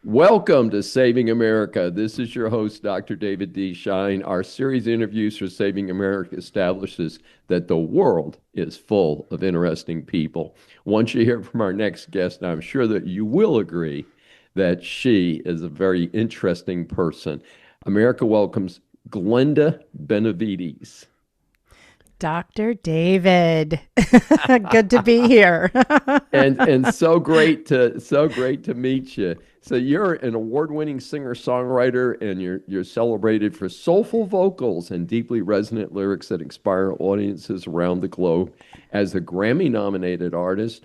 Welcome to Saving America. This is your host, Dr. David D. Schein. Our series of interviews for Saving America establishes that the world is full of interesting people. Once you hear from our next guest, I'm sure that you will agree that she is a very interesting person. America welcomes Glenda Benevides. Dr. David, good to be here. And so great to meet you. So you're an award-winning singer-songwriter, and you're celebrated for soulful vocals and deeply resonant lyrics that inspire audiences around the globe. As a Grammy-nominated artist,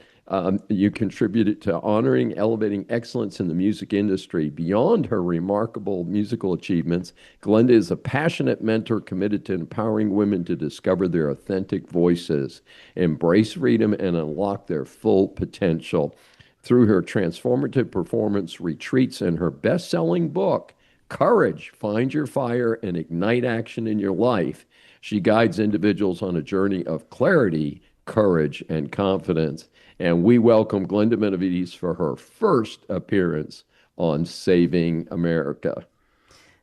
you contributed to honoring, elevating excellence in the music industry. Beyond her remarkable musical achievements, Glenda is a passionate mentor committed to empowering women to discover their authentic voices, embrace freedom, and unlock their full potential. Through her transformative performance retreats and her best-selling book, Courage, Find Your Fire and Ignite Action in Your Life, she guides individuals on a journey of clarity, courage, and confidence. And we welcome Glenda Benevides for her first appearance on Saving America.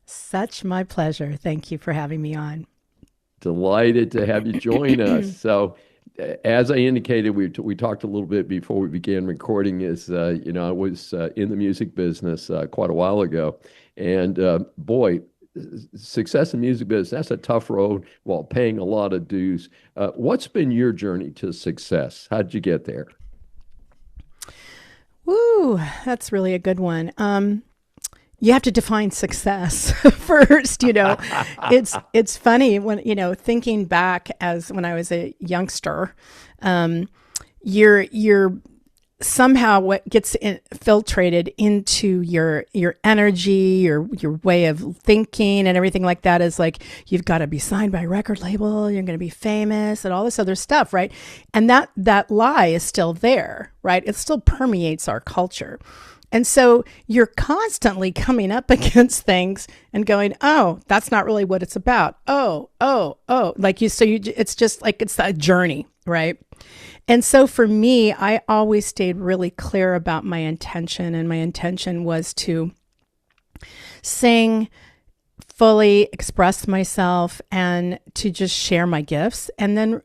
Such my pleasure. Thank you for having me on. Delighted to have you join us. So, as I indicated, we talked a little bit before we began recording. I was in the music business quite a while ago, and boy, success in music business, that's a tough road while paying a lot of dues. What's been your journey to success? How did you get there? Woo, that's really a good one. You have to define success first. It's funny when thinking back as when I was a youngster, you're somehow what gets filtrated into your energy, your way of thinking, and everything like that is like you've got to be signed by a record label, you're going to be famous, and all this other stuff, right? And that lie is still there, right? It still permeates our culture. And so you're constantly coming up against things and going, oh, that's not really what it's about. Oh, it's just like it's a journey, right? And so for me, I always stayed really clear about my intention. And my intention was to sing, fully express myself, and to just share my gifts. And then,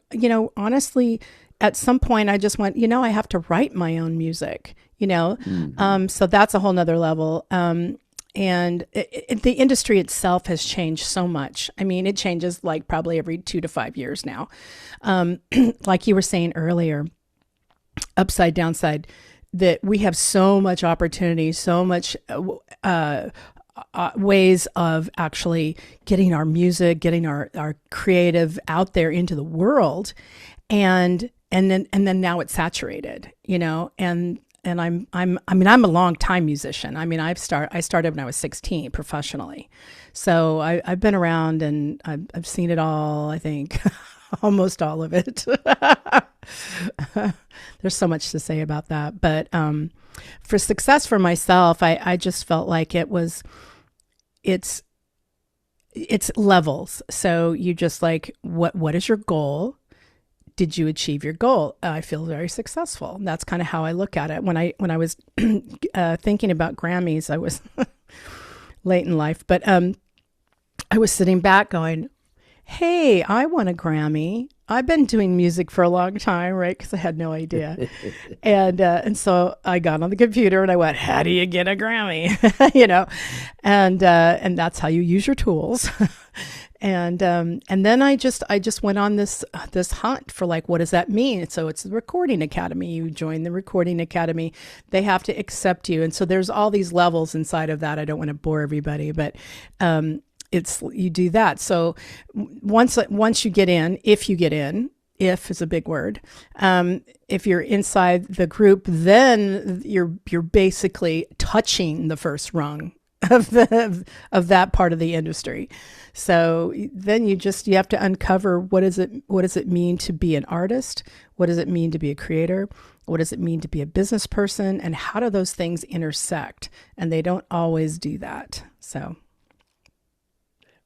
honestly, at some point I just went, I have to write my own music. So that's a whole nother level. The industry itself has changed so much. I mean, it changes like probably every 2 to 5 years now. Like you were saying earlier, upside downside, that we have so much opportunity, so much ways of actually getting our music, getting our creative out there into the world, and then now it's saturated, and I'm a long time musician. I mean, I started when I was 16 professionally. So I've been around and I've seen it all, I think, almost all of it. There's so much to say about that. But for success for myself, I just felt like it's levels. So you just like, what is your goal? Did you achieve your goal? I feel very successful. That's kind of how I look at it. When I was thinking about Grammys, I was late in life, but I was sitting back going, hey, I won a Grammy. I've been doing music for a long time, right? Because I had no idea. And so I got on the computer and I went, how do you get a Grammy? And that's how you use your tools. And then I just went on this hunt for like, what does that mean? So it's the Recording Academy. You join the Recording Academy. They have to accept you. And so there's all these levels inside of that. I don't want to bore everybody, but you do that. So once you get in, if you get in, if is a big word. If you're inside the group, then you're basically touching the first rung of that part of the industry. So then you have to uncover what does it mean to be an artist? What does it mean to be a creator? What does it mean to be a business person? And how do those things intersect? And they don't always do that. So.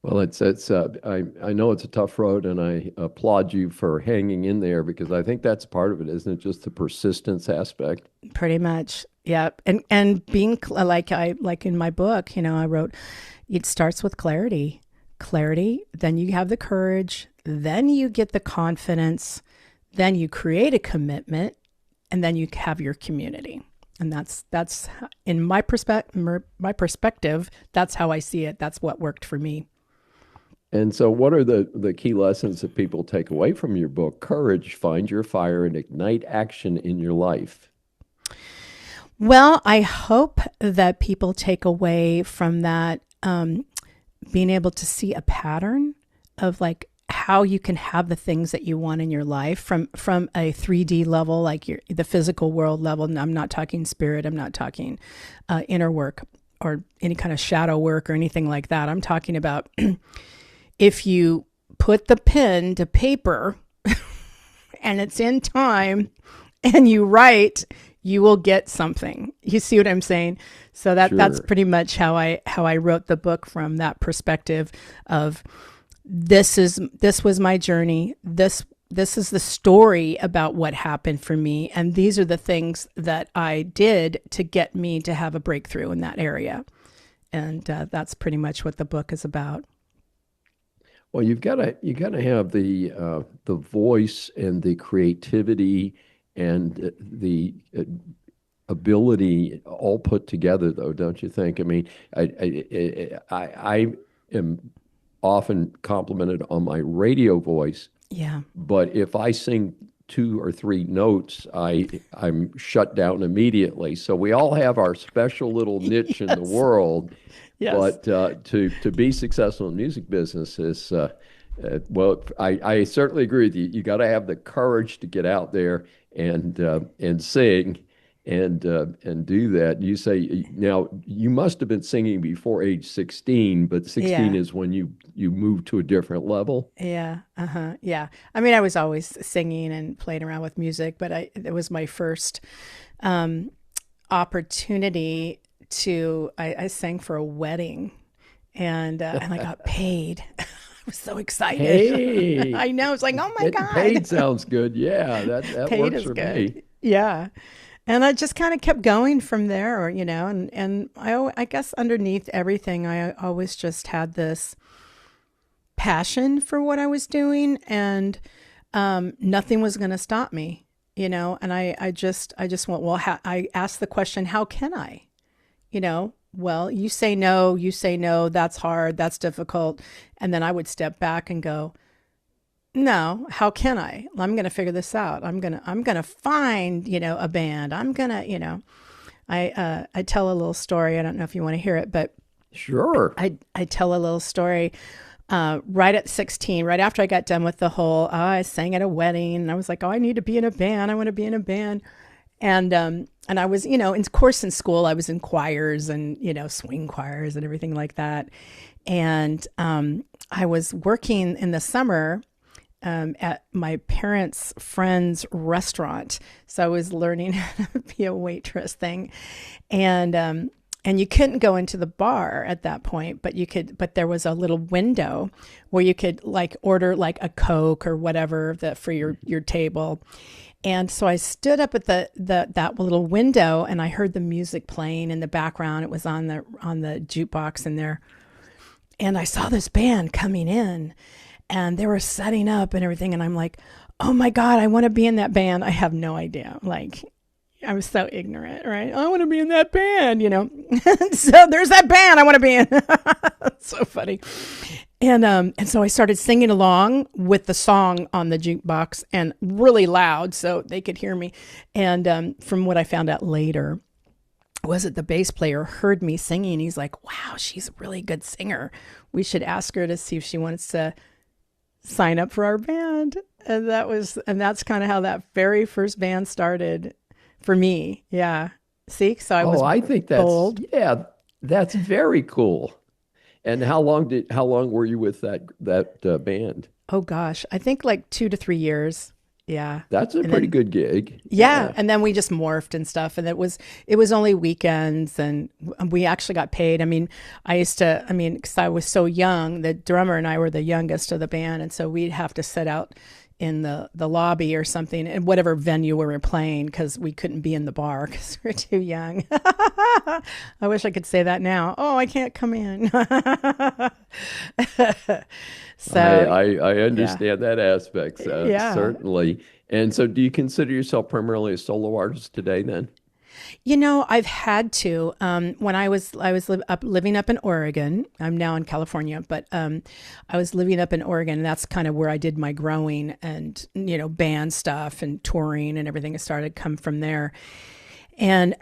Well, I know it's a tough road, and I applaud you for hanging in there because I think that's part of it, isn't it? Just the persistence aspect. Pretty much. Yeah. And being like in my book, I wrote, it starts with clarity. Clarity, then you have the courage, then you get the confidence, then you create a commitment, and then you have your community. And that's in my perspective, that's how I see it. That's what worked for me. And so, what are the key lessons that people take away from your book? Courage, find your fire, and ignite action in your life. Well, I hope that people take away from that being able to see a pattern of like how you can have the things that you want in your life from a 3D level, like the physical world level. And I'm not talking spirit. I'm not talking inner work or any kind of shadow work or anything like that. I'm talking about if you put the pen to paper and it's in time and you write, you will get something. You see what I'm saying? So that's pretty much how I wrote the book, from that perspective of this was my journey. This is the story about what happened for me, and these are the things that I did to get me to have a breakthrough in that area. And that's pretty much what the book is about. Well, you gotta have the voice and the creativity and the ability all put together, though, don't you think? I mean, I am often complimented on my radio voice, Yeah. but if I sing two or three notes, I'm shut down immediately. So we all have our special little niche in the Yes. world, Yes. but to be successful in the music business is well, I certainly agree with you. You got to have the courage to get out there and sing and do that. You say now you must have been singing before age 16, but 16 Yeah. is when you move to a different level. Yeah. Uh-huh. Yeah. I mean, I was always singing and playing around with music, but it was my first um, opportunity I sang for a wedding, and I got paid. I was so excited. Hey, I know. It's like, oh my getting God, paid sounds good. Yeah, that paid works is for good. me. Yeah. And I just kind of kept going from there, and I guess underneath everything, I always just had this passion for what I was doing, and nothing was going to stop me, and I just went, well, I asked the question, how can I? Well, you say no, that's hard, that's difficult. And then I would step back and go, no, how can I? I'm going to figure this out. I'm going to find, a band. I'm going to, I tell a little story. I don't know if you want to hear it, but Sure. I tell a little story. Right at 16, right after I got done with the whole, I sang at a wedding, and I was like, oh, I need to be in a band. I want to be in a band. And I was, in school, I was in choirs and, swing choirs and everything like that. And I was working in the summer at my parents' friend's restaurant. So I was learning how to be a waitress thing. And you couldn't go into the bar at that point, but there was a little window where you could like order like a Coke or whatever for your table. And so I stood up at that little window, and I heard the music playing in the background. It was on the jukebox in there. And I saw this band coming in, and they were setting up and everything. And I'm like, oh my God, I want to be in that band. I have no idea. Like, I was so ignorant, right? I want to be in that band, So there's that band I want to be in. So funny. And so I started singing along with the song on the jukebox, and really loud so they could hear me. And from what I found out later, was it the bass player heard me singing? He's like, wow, she's a really good singer. We should ask her to see if she wants to sign up for our band. And that's kind of how that very first band started for me. Yeah. See, so I was Oh, I think bold. that's very cool. And how long were you with that band? Oh gosh, I think like 2 to 3 years. Yeah. That's a And pretty then good gig. yeah, Yeah. and then we just morphed and stuff, and it was only weekends, and we actually got paid. I mean, because I was so young, the drummer and I were the youngest of the band, and so we'd have to sit out in the lobby or something, in whatever venue we were playing, because we couldn't be in the bar because we we're too young. I wish I could say that now. Oh, I can't come in. So I yeah, understand that aspect, yeah. certainly. And so, do you consider yourself primarily a solo artist today then? I've had to. When living up in Oregon. I'm now in California, but I was living up in Oregon, and that's kind of where I did my growing and band stuff and touring and everything. It started come from there, and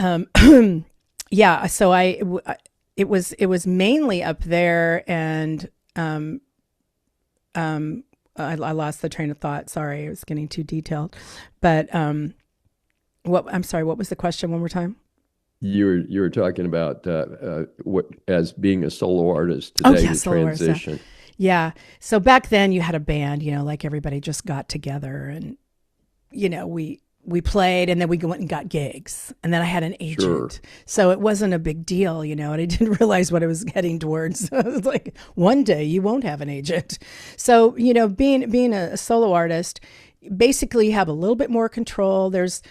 yeah. So it was mainly up there, and I lost the train of thought. Sorry, I was getting too detailed, but I'm sorry. What was the question? One more time. You were talking about what as being a solo artist Oh today, yeah, the solo artist. Yeah. transition. Yeah. So back then you had a band, like everybody just got together, and we played, and then we went and got gigs, and then I had an Sure. agent. So it wasn't a big deal, and I didn't realize what I was heading towards. It was like one day you won't have an agent. So, being a solo artist, basically you have a little bit more control. There's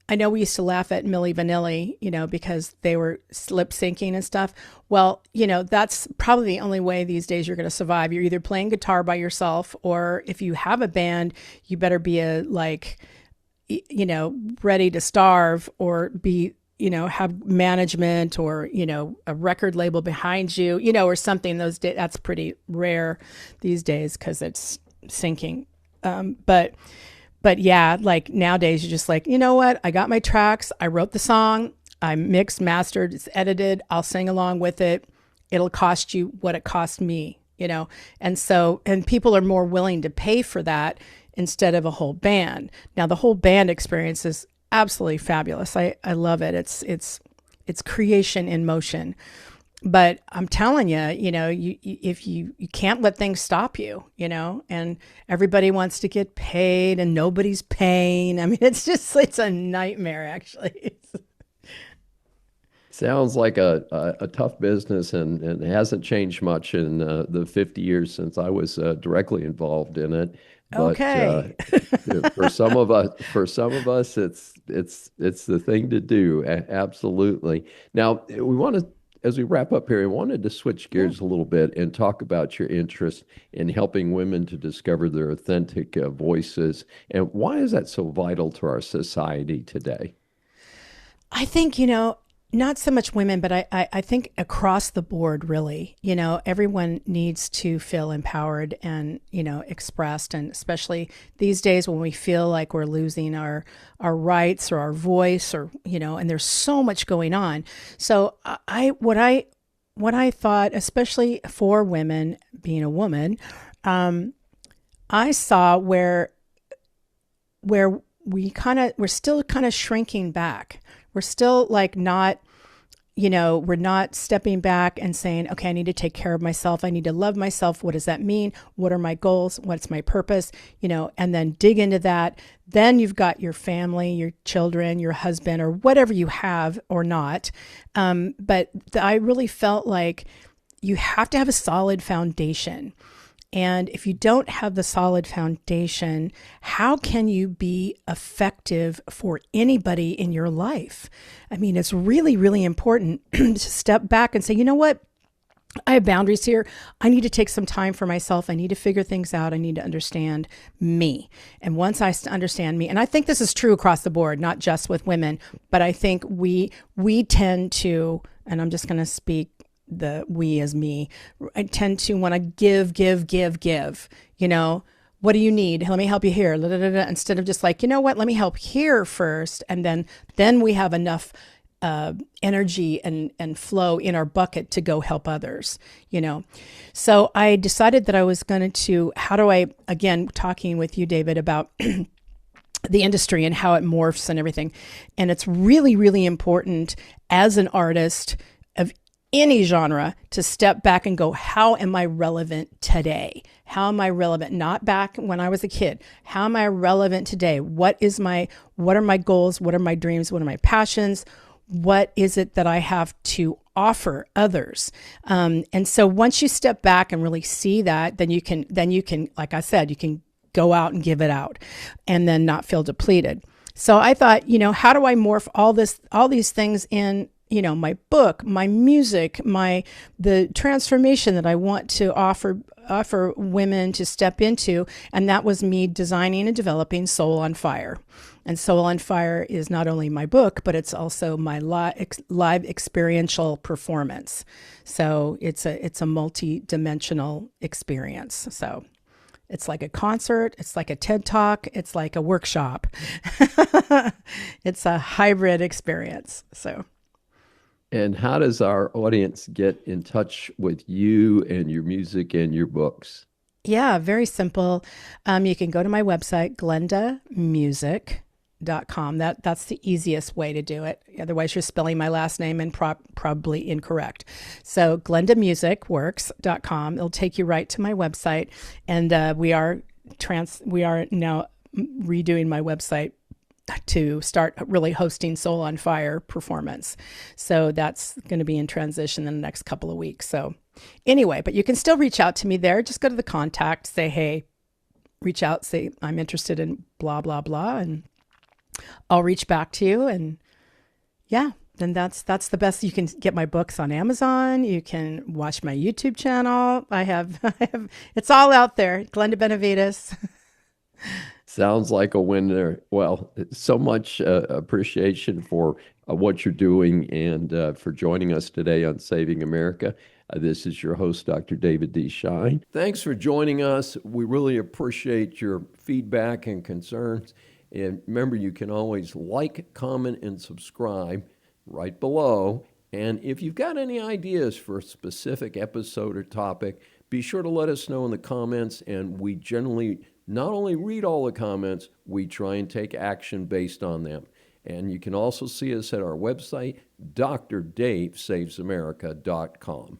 I know we used to laugh at Milli Vanilli, because they were lip syncing and stuff. Well, that's probably the only way these days you're going to survive. You're either playing guitar by yourself, or if you have a band, you better be ready to starve, or be, have management, or, a record label behind you, or something. Those days, that's pretty rare these days because it's syncing. But yeah, like nowadays, you're just like, you know what? I got my tracks. I wrote the song. I mixed, mastered. It's edited. I'll sing along with it. It'll cost you what it cost me, and people are more willing to pay for that instead of a whole band. Now, the whole band experience is absolutely fabulous. I love it. It's creation in motion. But I'm telling you, if you can't let things stop you, and everybody wants to get paid and nobody's paying. I mean, it's a nightmare, actually. Sounds like a tough business, and it hasn't changed much in the 50 years since I was directly involved in it. But Okay. for some of us, it's the thing to do. Absolutely. Now, as we wrap up here, I wanted to switch Yeah. gears a little bit and talk about your interest in helping women to discover their authentic voices. And why is that so vital to our society today? I think, not so much women, but I think across the board, really, everyone needs to feel empowered and, expressed. And especially these days when we feel like we're losing our rights or our voice, or, and there's so much going on. So what I thought, especially for women, being a woman, I saw where we're still kind of shrinking back. We're still like not, we're not stepping back and saying, okay, I need to take care of myself. I need to love myself. What does that mean? What are my goals? What's my purpose? And then dig into that. Then you've got your family, your children, your husband, or whatever you have or not. But I really felt like you have to have a solid foundation. And if you don't have the solid foundation, how can you be effective for anybody in your life? I mean, it's really, really important to step back and say, you know what? I have boundaries here. I need to take some time for myself. I need to figure things out. I need to understand me. And once I understand me, and I think this is true across the board, not just with women, but I think we tend to, and I'm just going to speak the we as me, I tend to want to give. What do you need? Let me help you here. Da, da, da, da. Instead of just like, you know what? Let me help here first, and then we have enough energy and flow in our bucket to go help others. So I decided that I was going to. How do I? Again, talking with you, David, about the industry and how it morphs and everything, and it's really, really important as an artist of any genre to step back and go, how am I relevant today? How am I relevant? Not back when I was a kid. How am I relevant today? What are my goals? What are my dreams? What are my passions? What is it that I have to offer others. And so once you step back and really see that, then you can, like I said, you can go out and give it out and then not feel depleted. So I thought, how do I morph all these things in, my book, my music, the transformation that I want to offer women to step into. And that was me designing and developing Soul on Fire. And Soul on Fire is not only my book, but it's also my live experiential performance. So it's a multi-dimensional experience. So it's like a concert, it's like a TED Talk, it's like a workshop. It's a hybrid experience. So. And how does our audience get in touch with you and your music and your books? Yeah, very simple. You can go to my website, glendamusic.com. That's the easiest way to do it. Otherwise, you're spelling my last name and probably incorrect. So glendamusicworks.com. It'll take you right to my website. And we are now redoing my website to start really hosting Soul on Fire performance. So that's going to be in transition in the next couple of weeks. So anyway, but you can still reach out to me there. Just go to the contact, say, hey, reach out, say, I'm interested in blah, blah, blah. And I'll reach back to you. And yeah, then that's the best. You can get my books on Amazon. You can watch my YouTube channel. I have it's all out there. Glenda Benevides. Sounds like a winner. Well, so much appreciation for what you're doing and for joining us today on Saving America. This is your host, Dr. David D. Schein. Thanks for joining us. We really appreciate your feedback and concerns. And remember, you can always like, comment, and subscribe right below. And if you've got any ideas for a specific episode or topic, be sure to let us know in the comments. And we generally not only read all the comments, we try and take action based on them. And you can also see us at our website, drdavesavesamerica.com.